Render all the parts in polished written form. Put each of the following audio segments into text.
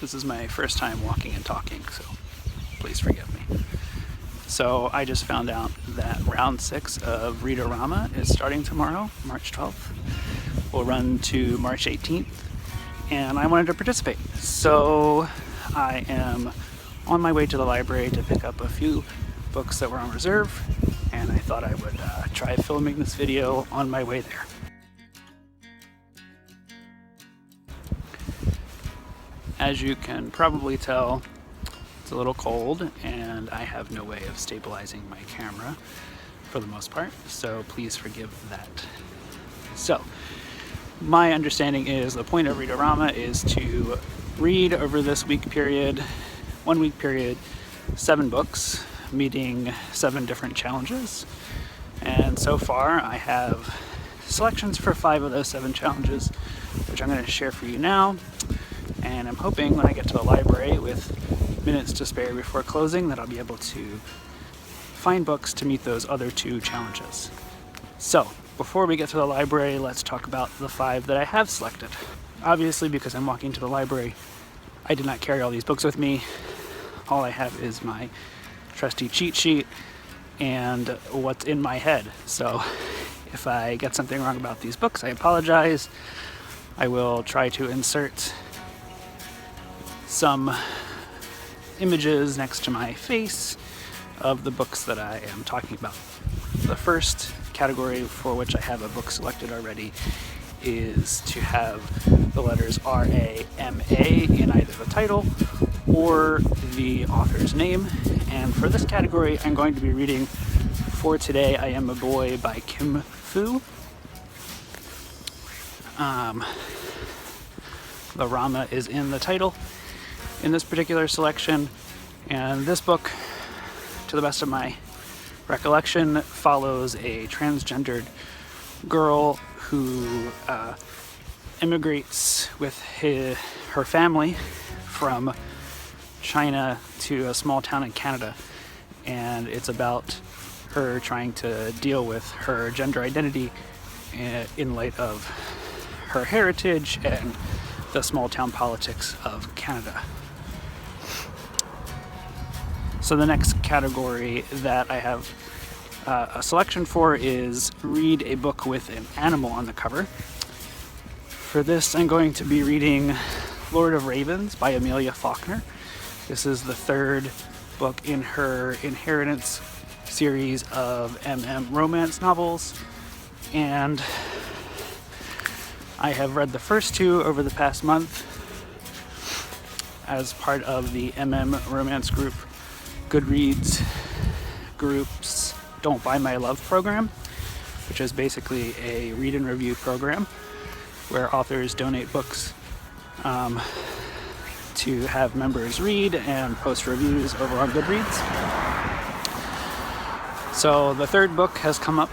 This is my first time walking and talking, so please forgive me. So I just found out that round 6 of Read-O-Rama is starting tomorrow, March 12th. We'll run to March 18th, and I wanted to participate. So I am on my way to the library to pick up a few books that were on reserve, and I thought I would try filming this video on my way there. As you can probably tell, it's a little cold and I have no way of stabilizing my camera for the most part, so please forgive that. So, my understanding is the point of Read-O-Rama is to read over this week period, 1 week period, 7 books, meeting 7 different challenges. And so far I have selections for 5 of those 7 challenges, which I'm going to share for you now. And I'm hoping when I get to the library with minutes to spare before closing that I'll be able to find books to meet those other 2 challenges. So, before we get to the library, let's talk about the 5 that I have selected. Obviously, because I'm walking to the library, I did not carry all these books with me. All I have is my trusty cheat sheet and what's in my head. So, if I get something wrong about these books, I apologize. I will try to insert some images next to my face of the books that I am talking about. The first category for which I have a book selected already is to have the letters R-A-M-A in either the title or the author's name. And for this category, I'm going to be reading For Today I Am a Boy by Kim Fu. The Rama is in the title in this particular selection, and this book, to the best of my recollection, follows a transgendered girl who immigrates with her family from China to a small town in Canada, and it's about her trying to deal with her gender identity in light of her heritage and the small town politics of Canada. So the next category that I have a selection for is read a book with an animal on the cover. For this, I'm going to be reading Lord of Ravens by Amelia Faulkner. This is the 3rd book in her Inheritance series of romance novels, and I have read the first 2 over the past month as part of the romance group Goodreads group's Don't Buy My Love program, which is basically a read and review program where authors donate books to have members read and post reviews over on Goodreads. So the 3rd book has come up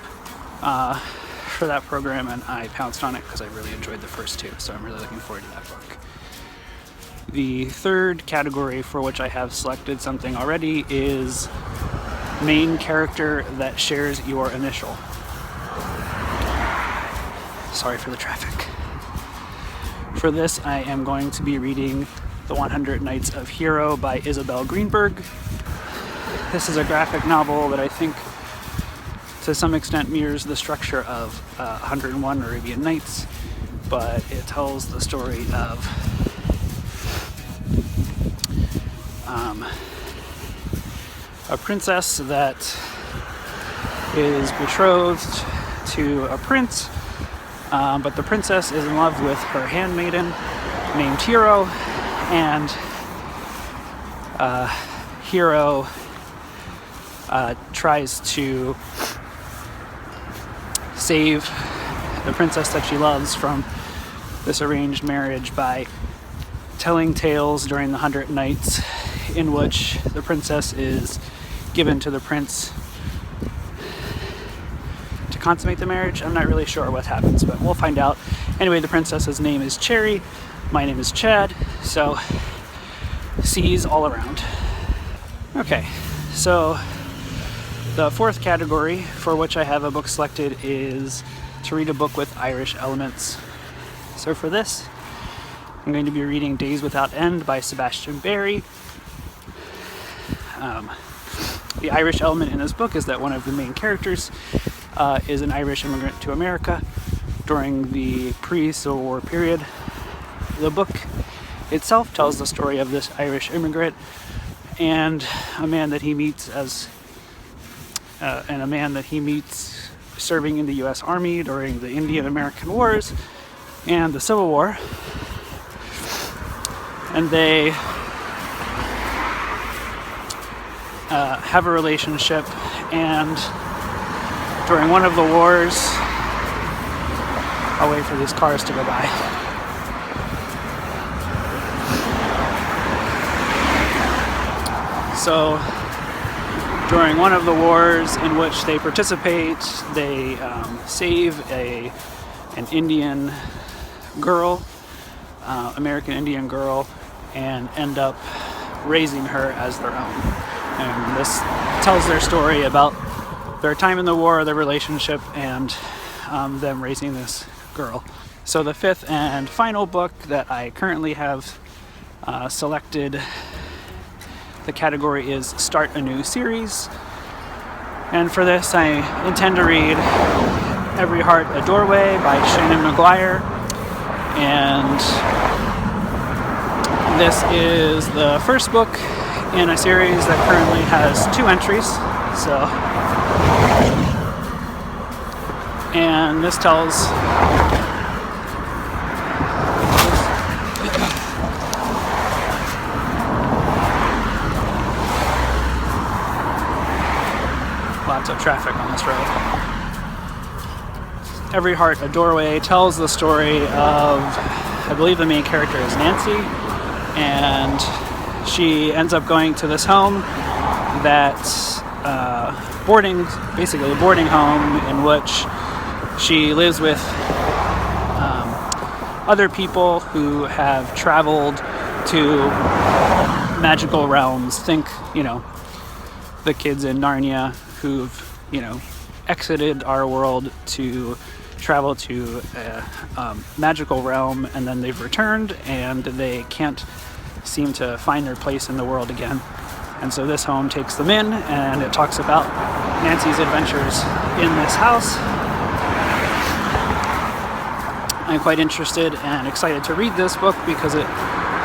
for that program, and I pounced on it because I really enjoyed the first 2, so I'm really looking forward to that book. The 3rd category for which I have selected something already is main character that shares your initial. Sorry for the traffic. For this, I am going to be reading The 100 Nights of Hero by Isabel Greenberg. This is a graphic novel that I think to some extent mirrors the structure of 101 Arabian Nights, but it tells the story of a princess that is betrothed to a prince, but the princess is in love with her handmaiden named Hero, and Hero tries to save the princess that she loves from this arranged marriage by telling tales during the 100 nights in which the princess is given to the prince to consummate the marriage. I'm not really sure what happens, but we'll find out. Anyway, the princess's name is Cherry. My name is Chad, so C's all around. Okay, so the 4th category for which I have a book selected is to read a book with Irish elements. So for this, I'm going to be reading Days Without End by Sebastian Barry. The Irish element in this book is that one of the main characters is an Irish immigrant to America during the pre-Civil War period. The book itself tells the story of this Irish immigrant and a man that he meets serving in the U.S. Army during the Indian-American Wars and the Civil War. And they have a relationship, and during one of the wars, I'll wait for these cars to go by. So during one of the wars in which they participate, they save an Indian girl, American Indian girl, and end up raising her as their own. And this tells their story about their time in the war, their relationship, and them raising this girl. So the fifth and final book that I currently have selected, the category is Start a New Series. And for this, I intend to read Every Heart a Doorway by Shannon McGuire. And this is the first book in a series that currently has 2 entries. And this tells lots of traffic on this road. Every Heart a Doorway tells the story of, I believe the main character is Nancy, and she ends up going to this home that's basically a boarding home in which she lives with other people who have traveled to magical realms. Think, the kids in Narnia who've, exited our world to travel to a magical realm, and then they've returned and they can't seem to find their place in the world again. And so this home takes them in, and it talks about Nancy's adventures in this house. I'm quite interested and excited to read this book because it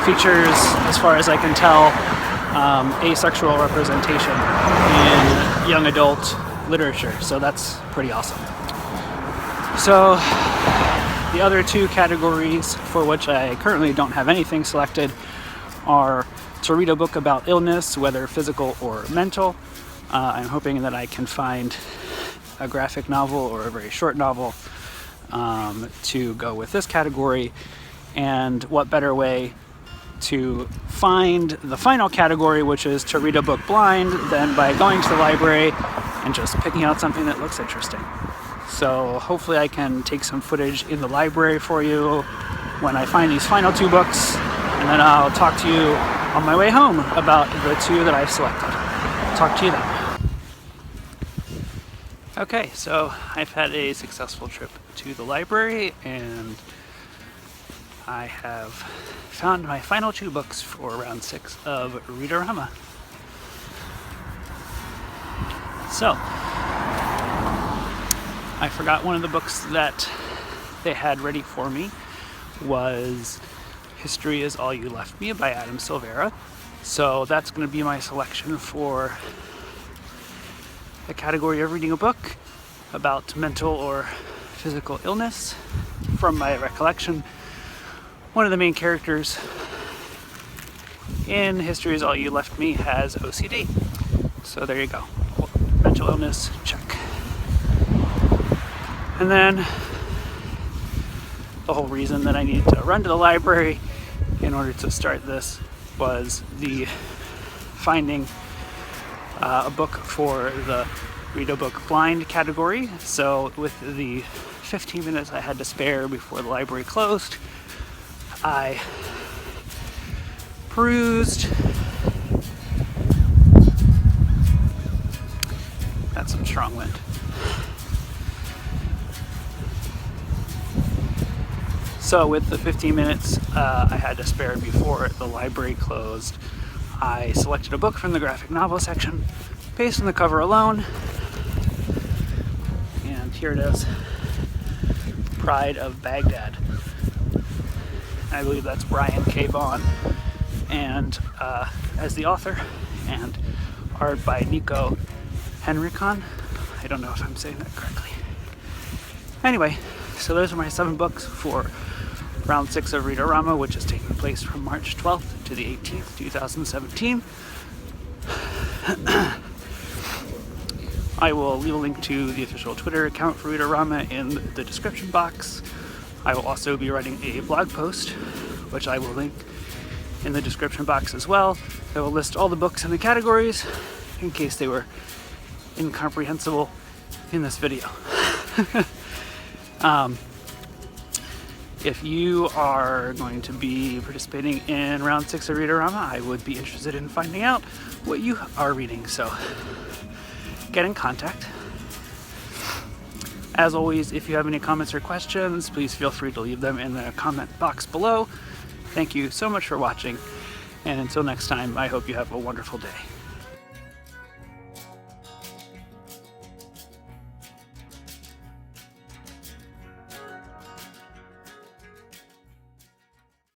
features, as far as I can tell, asexual representation in young adult literature. So that's pretty awesome. So the other 2 categories for which I currently don't have anything selected are to read a book about illness, whether physical or mental. I'm hoping that I can find a graphic novel or a very short novel to go with this category. And what better way to find the final category, which is to read a book blind, than by going to the library and just picking out something that looks interesting. So hopefully I can take some footage in the library for you when I find these final 2 books, and then I'll talk to you on my way home about the 2 that I've selected. Talk to you then. Okay, so I've had a successful trip to the library, and I have found my final 2 books for round 6 of Read-O-Rama. So, I forgot one of the books that they had ready for me was History Is All You Left Me by Adam Silvera. So that's going to be my selection for the category of reading a book about mental or physical illness. From my recollection, one of the main characters in History Is All You Left Me has OCD. So there you go. Mental illness, check. And then the whole reason that I needed to run to the library in order to start this was the finding a book for the Read a Book Blind category. So with the 15 minutes I had to spare before the library closed, I perused. That's some strong wind. So with the 15 minutes I had to spare before the library closed, I selected a book from the graphic novel section based on the cover alone. And here it is, Pride of Baghdad. I believe that's Brian K. Vaughan, and as the author, and art by Nico Henrikon. I don't know if I'm saying that correctly. Anyway, so those are my 7 books for round 6 of Read-O-Rama, which is taking place from March 12th to the 18th, 2017. I will leave a link to the official Twitter account for Read-O-Rama in the description box. I will also be writing a blog post, which I will link in the description box as well. I will list all the books and the categories in case they were incomprehensible in this video. If you are going to be participating in round 6 of Read-O-Rama, I would be interested in finding out what you are reading, so get in contact. As always, if you have any comments or questions, please feel free to leave them in the comment box below. Thank you so much for watching, and until next time, I hope you have a wonderful day.